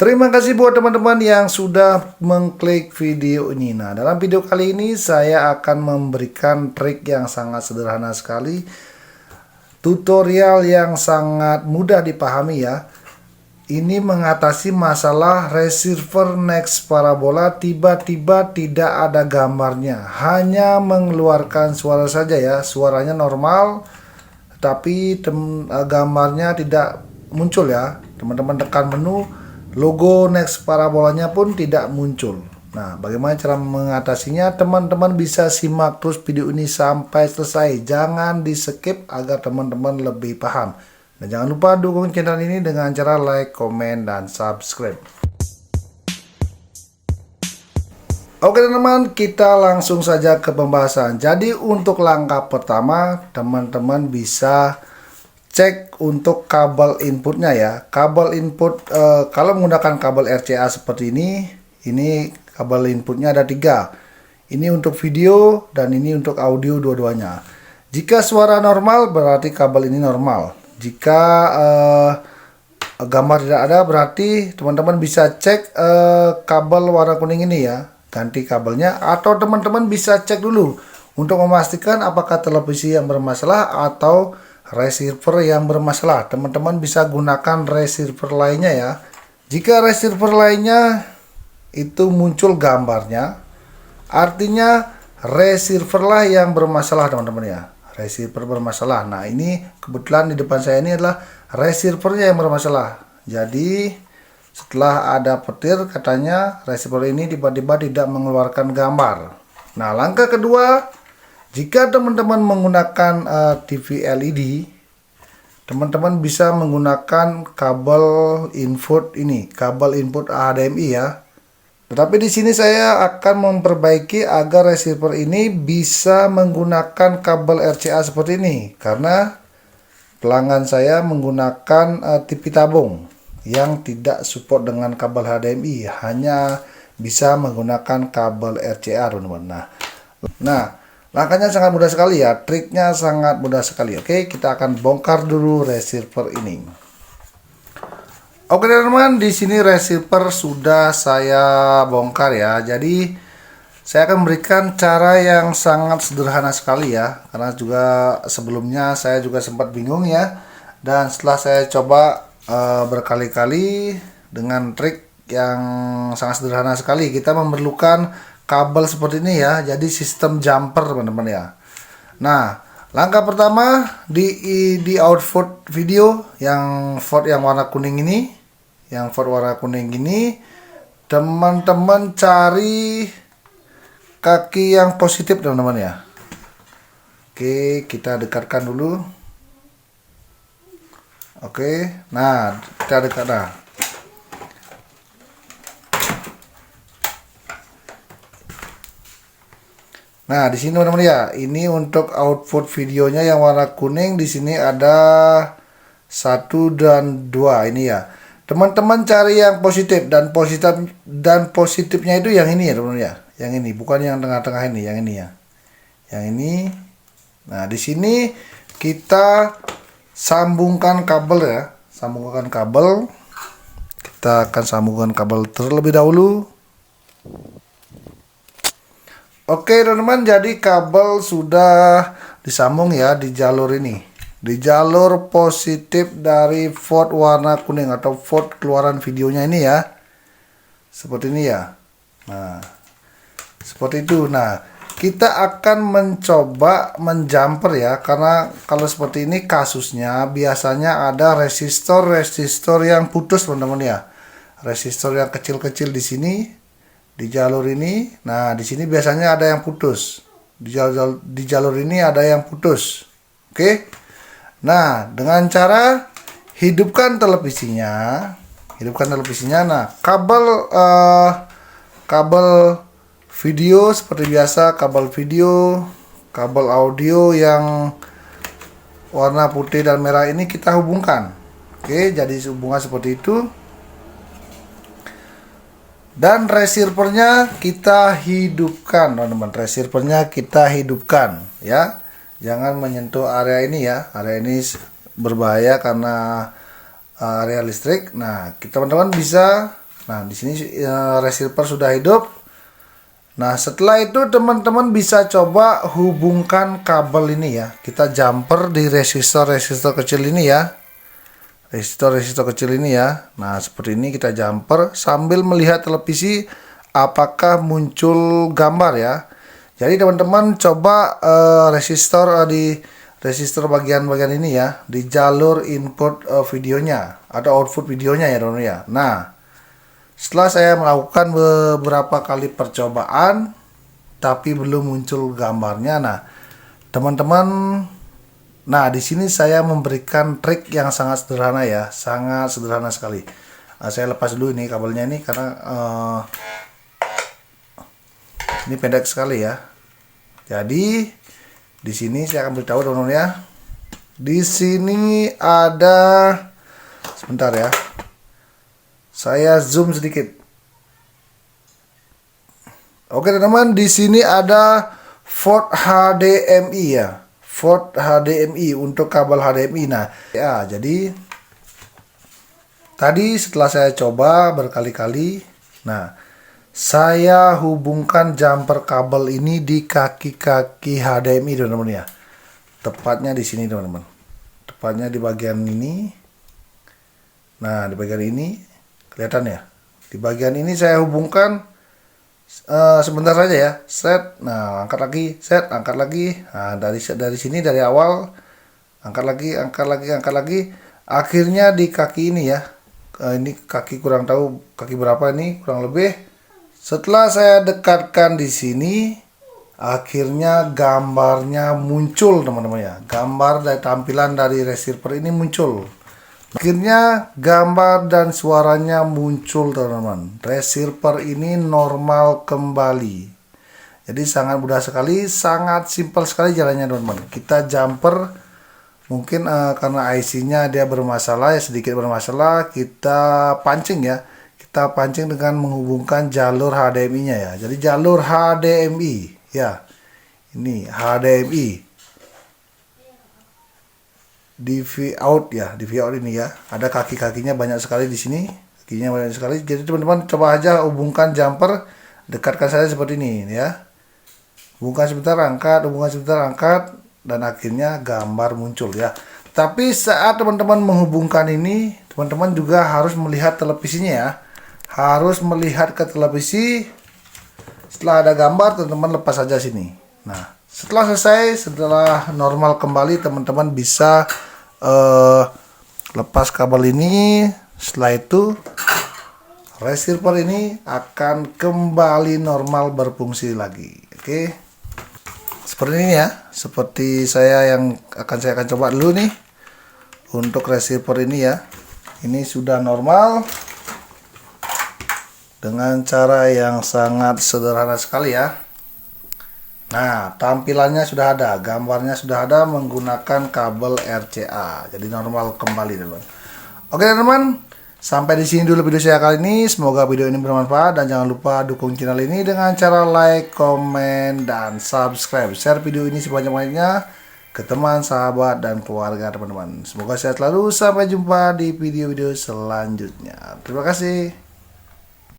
Terima kasih buat teman-teman yang sudah mengklik video ini. Nah, dalam video kali ini saya akan memberikan trik yang sangat sederhana sekali, tutorial yang sangat mudah dipahami ya. Ini mengatasi masalah receiver next parabola tiba-tiba tidak ada gambarnya, hanya mengeluarkan suara saja ya. Suaranya normal, tapi gambarnya tidak muncul ya. Teman-teman tekan menu, logo next parabolanya pun tidak muncul. Nah, bagaimana cara mengatasinya? Teman-teman bisa simak terus video ini sampai selesai. Jangan di skip agar teman-teman lebih paham. Dan jangan lupa dukung channel ini dengan cara like, komen, dan subscribe. Oke teman-teman, kita langsung saja ke pembahasan. Jadi untuk langkah pertama, teman-teman bisa cek untuk kabel inputnya ya. Kabel input kalau menggunakan kabel RCA seperti ini kabel inputnya ada 3. Ini untuk video dan ini untuk audio dua-duanya. Jika suara normal berarti kabel ini normal. Jika gambar tidak ada berarti teman-teman bisa cek kabel warna kuning ini ya. Ganti kabelnya, atau teman-teman bisa cek dulu untuk memastikan apakah televisi yang bermasalah atau receiver yang bermasalah. Teman-teman bisa gunakan receiver lainnya ya. Jika receiver lainnya itu muncul gambarnya, artinya receiver lah yang bermasalah teman-teman ya. Receiver bermasalah. Nah, ini kebetulan di depan saya ini adalah receivernya yang bermasalah. Jadi setelah ada petir katanya receiver ini tiba-tiba tidak mengeluarkan gambar. Nah, langkah kedua, jika teman-teman menggunakan TV LED, teman-teman bisa menggunakan kabel input ini, kabel input HDMI ya. Tetapi di sini saya akan memperbaiki agar receiver ini bisa menggunakan kabel RCA seperti ini, karena pelanggan saya menggunakan TV tabung yang tidak support dengan kabel HDMI, hanya bisa menggunakan kabel RCA teman-teman. Nah, langkahnya sangat mudah sekali ya, triknya sangat mudah sekali. Oke, kita akan bongkar dulu receiver ini. Oke teman-teman, di sini receiver sudah saya bongkar ya. Jadi saya akan memberikan cara yang sangat sederhana sekali ya, karena juga sebelumnya saya juga sempat bingung ya. Dan setelah saya coba berkali-kali dengan trik yang sangat sederhana sekali, kita memerlukan kabel seperti ini ya. Jadi sistem jumper teman-teman ya. Nah, langkah pertama di output video yang port yang warna kuning ini, teman-teman cari kaki yang positif teman-teman ya. Oke, kita dekatkan dulu. Oke, nah kita dekat dah. Nah, di sini teman-teman ya, ini untuk output videonya yang warna kuning. Di sini ada 1 dan 2 ini ya. Teman-teman cari yang positif, dan positifnya itu yang ini ya teman-teman ya. Yang ini, bukan yang tengah-tengah ini, yang ini ya. Yang ini. Nah, di sini kita sambungkan kabel ya. Sambungkan kabel. Kita akan sambungkan kabel terlebih dahulu. Oke teman-teman, jadi kabel sudah disambung ya di jalur ini, di jalur positif dari port warna kuning atau port keluaran videonya ini ya, seperti ini ya. Nah, seperti itu. Nah, kita akan mencoba menjumper ya, karena kalau seperti ini kasusnya biasanya ada resistor yang putus teman-teman ya, resistor yang kecil-kecil di sini. Di jalur ini, nah di sini biasanya ada yang putus. Di jalur ini ada yang putus. Oke. Nah, dengan cara hidupkan televisinya. Nah, kabel video seperti biasa, kabel video, kabel audio yang warna putih dan merah ini kita hubungkan. Oke, jadi hubungan seperti itu. Dan receivernya kita hidupkan teman-teman, receivernya kita hidupkan ya. Jangan menyentuh area ini ya, area ini berbahaya karena area listrik. Nah, teman-teman bisa Nah, di sini receiver sudah hidup. Nah, setelah itu teman-teman bisa coba hubungkan kabel ini ya. Kita jumper di resistor kecil ini ya. Resistor kecil ini ya. Nah, seperti ini kita jumper sambil melihat televisi apakah muncul gambar ya. Jadi teman-teman coba resistor di resistor bagian-bagian ini ya, di jalur input videonya atau output videonya ya teman-teman ya. Nah, setelah saya melakukan beberapa kali percobaan tapi belum muncul gambarnya. Nah, teman-teman, nah di sini saya memberikan trik yang sangat sederhana ya, sangat sederhana sekali. Saya lepas dulu ini kabelnya ini karena ini pendek sekali ya. Jadi di sini saya akan beritahu teman-teman ya. Di sini ada, sebentar ya. Saya zoom sedikit. Oke teman-teman, di sini ada port HDMI ya. Port HDMI untuk kabel HDMI. Nah, ya jadi tadi setelah saya coba berkali-kali, nah saya hubungkan jumper kabel ini di kaki-kaki HDMI teman-teman ya. Tepatnya di sini teman-teman. Tepatnya di bagian ini. Nah, di bagian ini kelihatan ya. Di bagian ini saya hubungkan sebentar saja ya. Set. Nah, angkat lagi, set, angkat lagi. Nah, dari sini dari awal angkat lagi, angkat lagi, angkat lagi. Akhirnya di kaki ini ya. Ini kaki kurang tahu kaki berapa ini, kurang lebih. Setelah saya dekatkan di sini, akhirnya gambarnya muncul teman-teman ya. Gambar dari tampilan dari receiver ini muncul. Akhirnya gambar dan suaranya muncul teman-teman. Receiver ini normal kembali. Jadi sangat mudah sekali, sangat simpel sekali jalannya teman-teman. Kita jumper mungkin karena IC-nya dia bermasalah ya, sedikit bermasalah, kita pancing ya. Kita pancing dengan menghubungkan jalur HDMI-nya ya. Jadi jalur HDMI ya. Ini HDMI. DV out ya, DV out ini ya. Ada kaki-kakinya banyak sekali di sini. Kakinya banyak sekali. Jadi teman-teman coba aja hubungkan jumper, dekatkan saja seperti ini ya. Hubungkan sebentar, angkat, hubungkan sebentar, angkat, dan akhirnya gambar muncul ya. Tapi saat teman-teman menghubungkan ini, teman-teman juga harus melihat televisinya ya. Harus melihat ke televisi. Setelah ada gambar, teman-teman lepas saja sini. Nah, setelah selesai, setelah normal kembali, teman-teman bisa lepas kabel ini. Setelah itu receiver ini akan kembali normal berfungsi lagi. Oke, seperti ini ya, seperti saya akan coba dulu nih untuk receiver ini ya. Ini sudah normal dengan cara yang sangat sederhana sekali ya. Nah, tampilannya sudah ada, gambarnya sudah ada menggunakan kabel RCA. Jadi normal kembali, teman-teman. Oke, teman-teman. Sampai di sini dulu video saya kali ini. Semoga video ini bermanfaat dan jangan lupa dukung channel ini dengan cara like, komen, dan subscribe. Share video ini sebanyak-banyaknya ke teman, sahabat, dan keluarga, teman-teman. Semoga sehat selalu. Sampai jumpa di video-video selanjutnya. Terima kasih.